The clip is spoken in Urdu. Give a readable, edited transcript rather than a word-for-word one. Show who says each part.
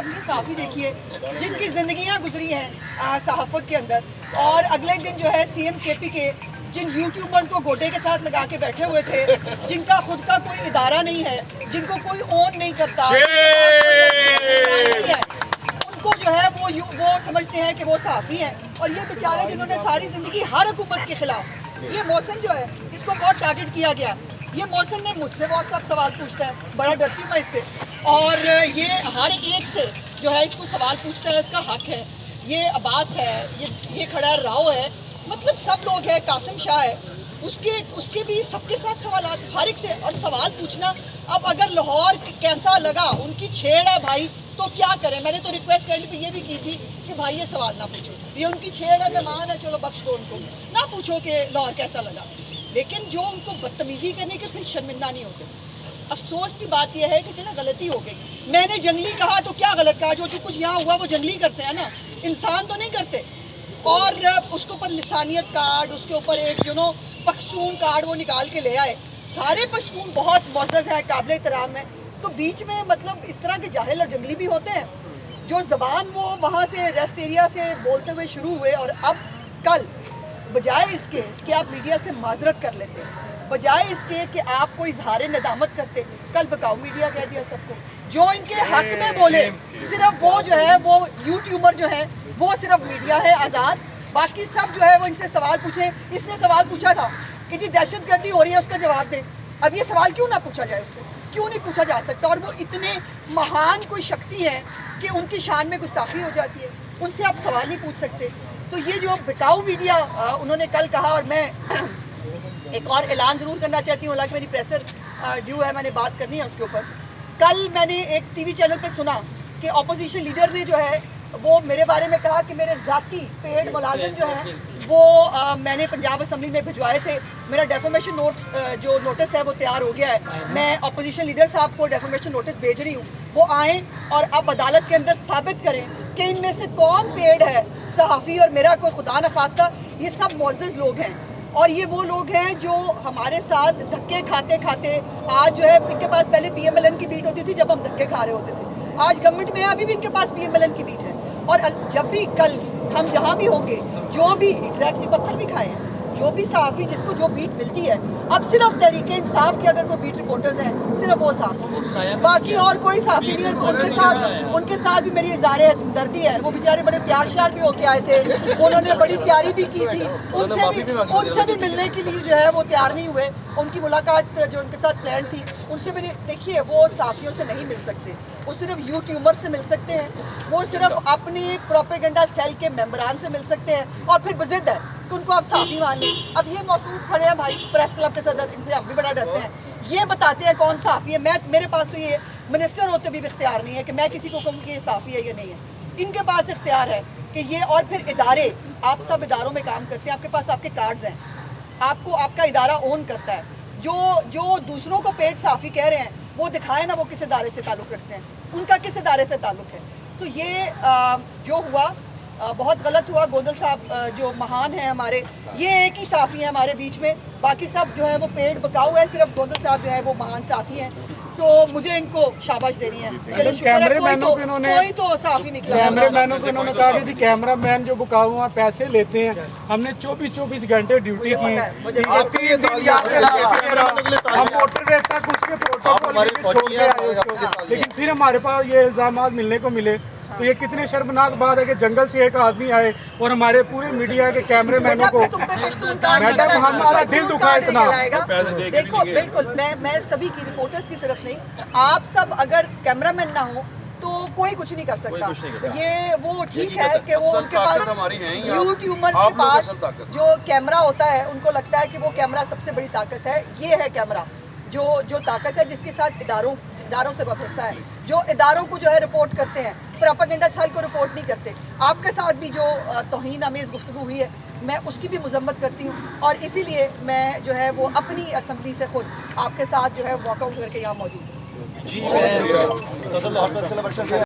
Speaker 1: آپ یہ صحافی دیکھیے جن کی زندگیاں گزری ہیں صحافت کے اندر، اور اگلے دن جو ہے سی ایم کے پی کے جن یوٹیوبرز کو گوٹے کے ساتھ لگا کے بیٹھے ہوئے تھے، جن کا خود کا کوئی ادارہ نہیں ہے، جن کو کوئی اون نہیں کرتا، ان کو جو ہے وہ سمجھتے ہیں کہ وہ صحافی ہیں، اور یہ بیچارے جنہوں نے ساری زندگی ہر حکومت کے خلاف، یہ محسن جو ہے اس کو بہت ٹارگٹ کیا گیا. یہ محسن نے مجھ سے بہت سخت سوال پوچھتا ہے، بڑا ڈرتی میں اس سے، اور یہ ہر ایک سے جو ہے اس کو سوال پوچھتا ہے، اس کا حق ہے. یہ عباس ہے، یہ کھڑا ہے، راؤ ہے، مطلب سب لوگ ہیں، قاسم شاہ ہے، اس کے بھی سب کے ساتھ سوالات، ہر ایک سے اور سوال پوچھنا. اب اگر لاہور کیسا لگا، ان کی چھیڑ ہے بھائی، تو کیا کریں. میں نے تو ریکویسٹ اینڈ پہ یہ بھی کی تھی کہ بھائی یہ سوال نہ پوچھو، یہ ان کی چھیڑ ہے، مہمان ہے، چلو بخش دو ان کو، نہ پوچھو کہ لاہور کیسا لگا. لیکن جو ان کو بدتمیزی کرنے کے پھر شرمندہ نہیں ہوتے. افسوس کی بات یہ ہے کہ چلے غلطی ہو گئی، میں نے جنگلی کہا تو کیا غلط کہا، جو کچھ یہاں ہوا وہ جنگلی کرتے ہیں نا، انسان تو نہیں کرتے. اور اس کے اوپر لسانیت کارڈ، اس کے اوپر ایک پختون کارڈ وہ نکال کے لے آئے. سارے پختون بہت معزز ہیں، قابل احترام ہیں، تو بیچ میں مطلب اس طرح کے جاہل اور جنگلی بھی ہوتے ہیں. جو زبان وہ وہاں سے ریسٹ ایریا سے بولتے ہوئے شروع ہوئے، اور اب کل بجائے اس کے کہ آپ میڈیا سے معذرت کر لیتے، بجائے اس کے کہ آپ کو اظہار ندامت کرتے، کل بکاؤ میڈیا کہہ دیا سب کو. جو ان کے حق میں بولے صرف وہ جو ہے وہ یوٹیوبر جو ہے وہ صرف میڈیا ہے آزاد، باقی سب جو ہے وہ ان سے سوال پوچھیں. اس نے سوال پوچھا تھا کہ جی دہشت گردی ہو رہی ہے، اس کا جواب دیں. اب یہ سوال کیوں نہ پوچھا جائے، اس سے کیوں نہیں پوچھا جا سکتا؟ اور وہ اتنے مہان کوئی شکتی ہے کہ ان کی شان میں گستاخی ہو جاتی ہے، ان سے آپ سوال نہیں پوچھ سکتے. تو یہ جو بکاؤ میڈیا انہوں نے کل کہا، اور میں ایک اور اعلان ضرور کرنا چاہتی ہوں، حالانکہ میری پریسر ڈیو ہے، میں نے بات کرنی ہے اس کے اوپر. کل میں نے ایک ٹی وی چینل پہ سنا کہ اپوزیشن لیڈر نے جو ہے وہ میرے بارے میں کہا کہ میرے ذاتی پیڈ ملازم جو ہیں وہ میں نے پنجاب اسمبلی میں بھجوائے تھے. میرا ڈیفامیشن جو نوٹس ہے وہ تیار ہو گیا ہے. میں اپوزیشن لیڈر صاحب کو ڈیفامیشن نوٹس بھیج رہی ہوں، وہ آئیں اور اب عدالت کے اندر ثابت کریں کہ ان میں سے کون پیڈ ہے، صحافی اور میرا کوئی خدا نخواستہ. یہ سب معزز لوگ ہیں، اور یہ وہ لوگ ہیں جو ہمارے ساتھ دھکے کھاتے کھاتے آج جو ہے ان کے پاس پہلے پی ایم ایل این کی بیٹ ہوتی تھی جب ہم دھکے کھا رہے ہوتے تھے، آج گورنمنٹ میں ابھی بھی ان کے پاس پی ایم ایل این کی بیٹ ہے. اور جب بھی کل ہم جہاں بھی ہوں گے، جو بھی ایگزیکٹلی پتھر بھی کھائے ہیں، جو بھی صحافی جس کو جو بیٹ ملتی ہے، اب صرف تحریک انصاف کے اگر کوئی بیٹ رپورٹرز ہیں صرف وہ صحافی، باقی اور کوئی صحافی نہیں ہے. ان کے ساتھ بھی میری اظہار ہمدردی ہے. وہ بیچارے بڑے تیار شیار بھی ہو کے آئے تھے، انہوں نے بڑی تیاری بھی کی تھی، ان سے بھی ملنے کے لیے جو ہے وہ تیار نہیں ہوئے. ان کی ملاقات جو ان کے ساتھ پلان تھی ان سے بھی دیکھیے وہ صحافیوں سے نہیں مل سکتے، وہ صرف یوٹیوبر سے مل سکتے ہیں، وہ صرف اپنی پروپیگنڈا سیل کے ممبران سے مل سکتے ہیں، اور پھر بضد ہے کہ ان کو آپ صحافی مان لیں. اب یہ موقوف کھڑے ہیں بھائی پریس کلب کے صدر، ان سے ہم بھی بڑا ڈرتے ہیں، یہ بتاتے ہیں کون صحافی ہے. میرے پاس تو یہ منسٹر ہوتے بھی اختیار نہیں ہے کہ میں کسی کو کہوں کہ یہ صحافی ہے یا نہیں ہے. ان کے پاس اختیار ہے کہ یہ، اور پھر ادارے، آپ سب اداروں میں کام کرتے ہیں، آپ کے پاس آپ کے کارڈز ہیں، آپ کو آپ کا ادارہ اون کرتا ہے. جو دوسروں کو پیڈ صحافی کہہ رہے ہیں وہ دکھائیں نا وہ کس ادارے سے تعلق رکھتے ہیں، ان کا کس ادارے سے تعلق ہے. تو یہ جو ہوا بہت غلط ہوا. گودل صاحب جو مہان ہیں ہمارے، یہ ایک ہی صحافی ہیں ہمارے بیچ میں، باقی سب جو ہے وہ پیڈ بکاؤ ہے، صرف گودل صاحب جو ہے وہ مہان صحافی ہیں. سو مجھے ان کو شاباش دینی ہے. چلو شکر ہے کوئی تو صحافی نکلا.
Speaker 2: کیمرے مینوں سے انہوں نے کہا کہ جی کیمرہ مین جو بکاؤ ہیں پیسے لیتے ہیں، ہم نے 24 گھنٹے ڈیوٹی کی، ہم موٹر وے تک اس کے پروٹوکول چھوڑ کے آئے اس کو، لیکن پھر ہمارے پاس یہ الزامات ملنے کو ملے. تو یہ کتنی شرمناک بات ہے کہ جنگل سے ایک آدمی آئے اور ہمارے پورے میڈیا کے کیمرے مینوں کو، میڈم ہمارا دل دکھا اتنا.
Speaker 1: دیکھو بالکل میں سبھی کی، رپورٹرز کی صرف نہیں، آپ سب اگر کیمرہ مین نہ ہو تو کوئی کچھ نہیں کر سکتا. یہ وہ ٹھیک ہے کہ وہ ان کے پاس یوٹیوبرز کے پاس جو کیمرہ ہوتا ہے ان کو لگتا ہے کہ وہ کیمرہ سب سے بڑی طاقت ہے. یہ ہے کیمرہ جو طاقت ہے جس کے ساتھ اداروں سے وابستہ ہے، جو اداروں کو جو ہے رپورٹ کرتے ہیں، پروپیگنڈا سیل کو رپورٹ نہیں کرتے. آپ کے ساتھ بھی جو توہین آمیز گفتگو ہوئی ہے میں اس کی بھی مذمت کرتی ہوں، اور اسی لیے میں جو ہے وہ اپنی اسمبلی سے خود آپ کے ساتھ جو ہے واک آؤٹ کر کے یہاں موجود ہوں.